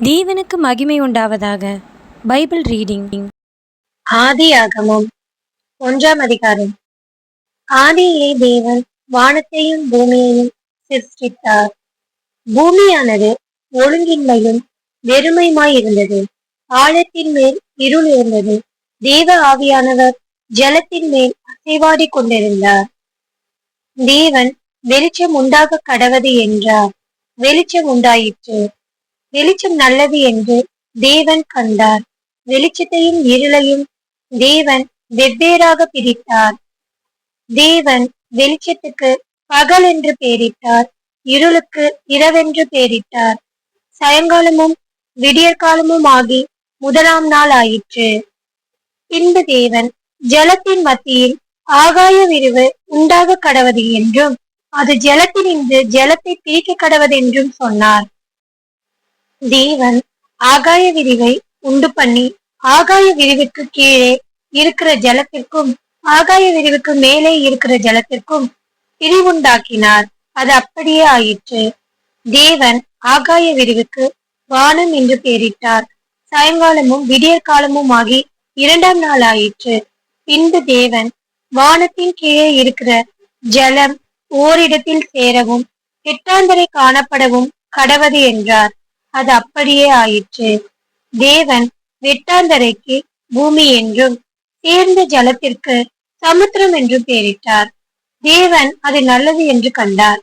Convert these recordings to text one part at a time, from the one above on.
தேவனுக்கு மகிமை உண்டாவதாக. Bible reading. ஆதியாகமம் 1ஆம் அதிகாரம். ஆதியிலே தேவன் வானத்தையும் பூமியையும் சிருஷ்டித்தார். பூமியானது ஒழுங்கின்மையும் வெறுமையுமாயிருந்தது. ஆழத்தின் மேல் இருள் இருந்தது. தேவ ஆவியானவர் ஜலத்தின் மேல் அசைவாடி கொண்டிருந்தார். தேவன் வெளிச்சம் உண்டாக கடவது என்றார். வெளிச்சம் உண்டாயிற்று. வெளிச்சம் நல்லது என்று தேவன் கண்டார். வெளிச்சத்தையும் இருளையும் தேவன் வெவ்வேறாக பிரித்தார். தேவன் வெளிச்சத்துக்கு பகல் என்று பெயரிட்டார், இருளுக்கு இரவென்று பெயரிட்டார். சாயங்காலமும் விடியற்காலமும் ஆகி முதலாம் நாள் ஆயிற்று. பின்பு தேவன் ஜலத்தின் மத்தியில் ஆகாய விரிவு உண்டாக கடவது என்றும் அது ஜலத்தினின்று ஜலத்தை பிரிக்க கடவதென்றும் சொன்னார். தேவன் ஆகாய விரிவை உண்டு பண்ணி ஆகாய விரிவுக்கு கீழே இருக்கிற ஜலத்திற்கும் ஆகாய விரிவுக்கு மேலே இருக்கிற ஜலத்திற்கும் பிரிவுண்டாக்கினார். அது அப்படியே ஆயிற்று. தேவன் ஆகாய விரிவுக்கு வானம் என்று பெயரிட்டார். சாயங்காலமும் விடியற்காலமும் ஆகி இரண்டாம் நாள் ஆயிற்று. பின்பு தேவன் வானத்தின் கீழே இருக்கிற ஜலம் ஓரிடத்தில் சேரவும் வெட்டாந்தரை காணப்படவும் கடவது என்றார். அது அப்படியே ஆயிற்று. தேவன் வெட்டாந்தரைக்கு பூமி என்றும் சேர்ந்த ஜலத்திற்கு சமுத்திரம் என்றும் பெயரிட்டார். தேவன் அது நல்லது என்று கண்டார்.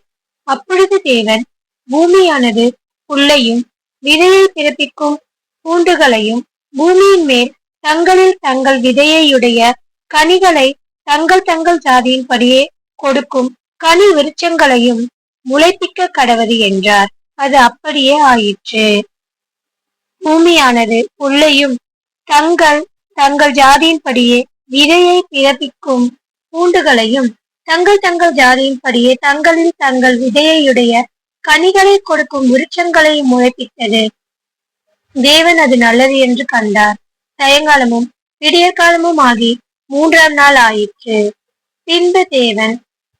அப்பொழுது தேவன் பூமியானது புல்லையும் விதையை பிறப்பிக்கும் பூண்டுகளையும் பூமியின் மேல் தங்களில் தங்கள் விதையுடைய கனிகளை தங்கள் தங்கள் ஜாதியின்படியே கொடுக்கும் கனி விருட்சங்களையும் முளைப்பிக்க கடவது என்றார். அது அப்படியே ஆயிற்று. பூமியானது புல்லையும் தங்கள் தங்கள் ஜாதியின்படியே விதையை பிறப்பிக்கும் பூண்டுகளையும் தங்கள் தங்கள் ஜாதியின்படியே தங்களில் தங்கள் விதையுடைய கனிகளை கொடுக்கும் விருட்சங்களையும் முளைப்பித்தது. தேவன் அது நல்லது என்று கண்டார். சாயங்காலமும் விடியற்காலமும் ஆகி மூன்றாம் நாள் ஆயிற்று. பின்பு தேவன்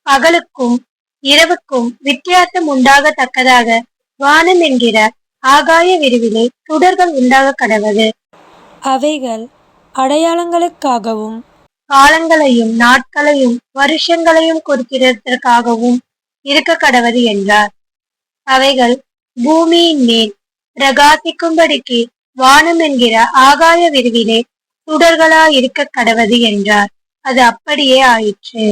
பகலுக்கும் இரவுக்கும் வித்தியாசம் உண்டாகத்தக்கதாக வானம் என்கிற ஆகாய விரிவிலே சுடர்கள் உண்டாக கடவது. அவைகள் அடையாளங்களுக்காகவும் காலங்களையும் நாட்களையும் வருஷங்களையும் குறிக்கிறதற்காகவும் இருக்க கடவது என்றார். அவைகள் பூமியின் மேல் பிரகாசிக்கும்படிக்கு வானம் என்கிற ஆகாய விரிவிலே சுடர்களா இருக்க கடவது என்றார். அது அப்படியே ஆயிற்று.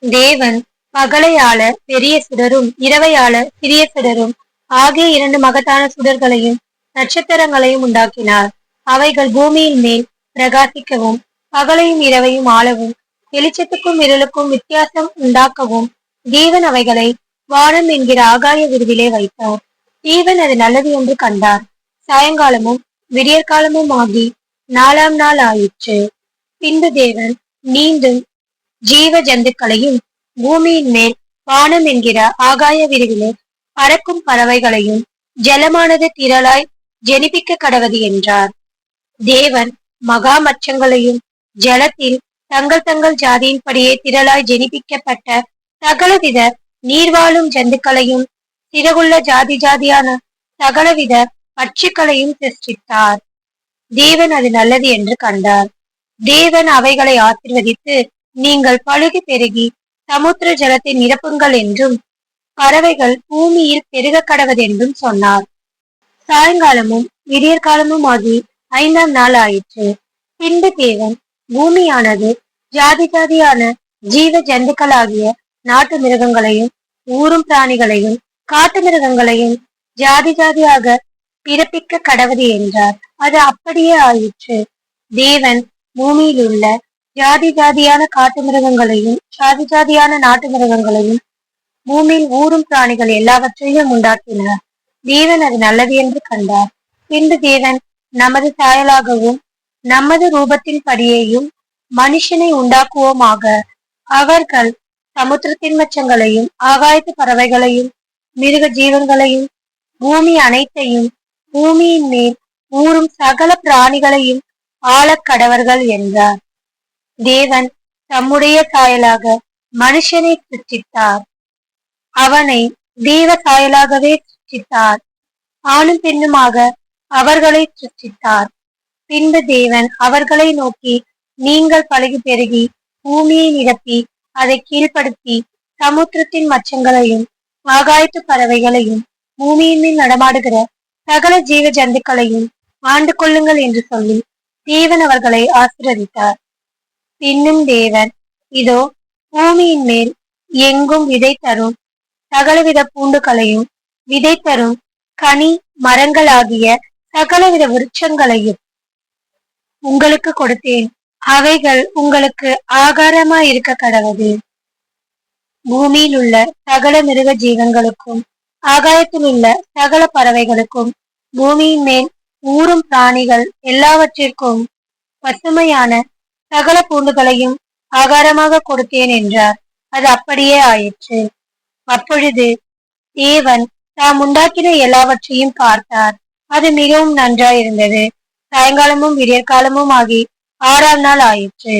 தேவன் பகலை ஆள பெரிய சுடரும் இரவை ஆள சிறிய சுடரும் ஆகிய இரண்டு மகத்தான சுடர்களையும் நட்சத்திரங்களையும் உண்டாக்கினார். அவைகள் பூமியின் மேல் பிரகாசிக்கவும் பகலையும் இரவையும் ஆளவும் வெளிச்சத்துக்கும் இருளுக்கும் வித்தியாசம் உண்டாக்கவும் தேவன் அவைகளை வானம் என்கிற ஆகாய விரிவிலே வைத்தார். தேவன் அது நல்லது என்று கண்டார். சாயங்காலமும் விடியற்காலமும் ஆகி நாலாம் நாள் ஆயிற்று. பின்பு தேவன் மீண்டும் ஜீவ ஜந்துக்களையும் பூமியின் மேல் வானம் என்கிற ஆகாய விரிவிலே பறக்கும் பறவைகளையும் ஜலமானது திரளாய் ஜெனிப்பிக்க கடவது என்றார். தேவன் மகா மச்சங்களையும் ஜலத்தில் தங்கள் தங்கள் ஜாதியின்படியே திரளாய் ஜெனிப்பிக்கப்பட்ட சகலவித நீர்வாழும் ஜந்துக்களையும் சிறகுள்ள ஜாதி ஜாதியான சகலவித பட்சிகளையும் சிருஷ்டித்தார். தேவன் அது நல்லது என்று கண்டார். தேவன் அவைகளை ஆசீர்வதித்து, நீங்கள் பழுகி பெருகி சமுத்திர ஜலத்தை நிரப்புங்கள் என்றும் பறவைகள் பூமியில் பெருக கடவதென்றும் சொன்னார். சாயங்காலமும் விடியற்காலமும் ஆகி ஐந்தாம் நாள் ஆயிற்று. பின்பு தேவன் பூமியானது ஜாதி ஜாதியான ஜீவ ஜந்துக்களாகிய நாட்டு மிருகங்களையும் ஊரும் பிராணிகளையும் காட்டு மிருகங்களையும் ஜாதி ஜாதியாக பிறப்பிக்க கடவது என்றார். அது அப்படியே ஆயிற்று. தேவன் பூமியில் உள்ள ஜாதி ஜாதியான காட்டு மிருகங்களையும் ஜாதி ஜாதியான நாட்டு மிருகங்களையும் பூமியில் ஊரும் பிராணிகள் எல்லாவற்றையும் உண்டாக்கினார். தேவன் அது நல்லது என்று கண்டார். பின்பு தேவன் நமது சாயலாகவும் நமது ரூபத்தின் படியேயும் மனுஷனை உண்டாக்குவோமாக. அவர்கள் சமுத்திரத்தின் மச்சங்களையும் ஆகாயத்து பறவைகளையும் மிருக ஜீவன்களையும் பூமி அனைத்தையும் பூமியின் மேல் ஊறும் சகல பிராணிகளையும் ஆளக்கடவர்கள் என்றார். தேவன் தம்முடைய சாயலாக மனுஷனை சிருஷ்டித்தார். அவனை தேவ சாயலாகவே சிருஷ்டித்தார். ஆணும் பெண்ணுமாக அவர்களை சிருஷ்டித்தார். பின்பு தேவன் அவர்களை நோக்கி, நீங்கள் பலுகி பெருகி பூமியை நிரப்பி அதை கீழ்ப்படுத்தி சமுத்திரத்தின் மச்சங்களையும் ஆகாயத்து பறவைகளையும் பூமியின் மேல் நடமாடுகிற சகல ஜீவ ஜந்துக்களையும் ஆண்டு கொள்ளுங்கள் என்று சொல்லி தேவன் அவர்களை ஆசீர்வதித்தார். பின்னும் தேவன், இதோ பூமியின் மேல் எங்கும் விதை தரும் சகலவித பூண்டுகளையும் விதை தரும் கனி மரங்களாகிய சகலவித விருட்சங்களையும் உங்களுக்கு கொடுத்தேன். அவைகள் உங்களுக்கு ஆகாரமாய் இருக்க கடவது. பூமியில் உள்ள சகல மிருக ஜீவன்களுக்கும் ஆகாயத்தில் உள்ள சகல பறவைகளுக்கும் பூமியின் மேல் ஊறும் பிராணிகள் எல்லாவற்றிற்கும் பசுமையான சகல பூண்டுகளையும் ஆகாரமாக கொடுத்தேன் என்றார். அது அப்படியே ஆயிற்று. அப்பொழுது தேவன் தாம் உண்டாக்கின எல்லாவற்றையும் பார்த்தார். அது மிகவும் நன்றாயிருந்தது. சாயங்காலமும் விடியற்காலமும் ஆகி 6ஆம் நாள் ஆயிற்று.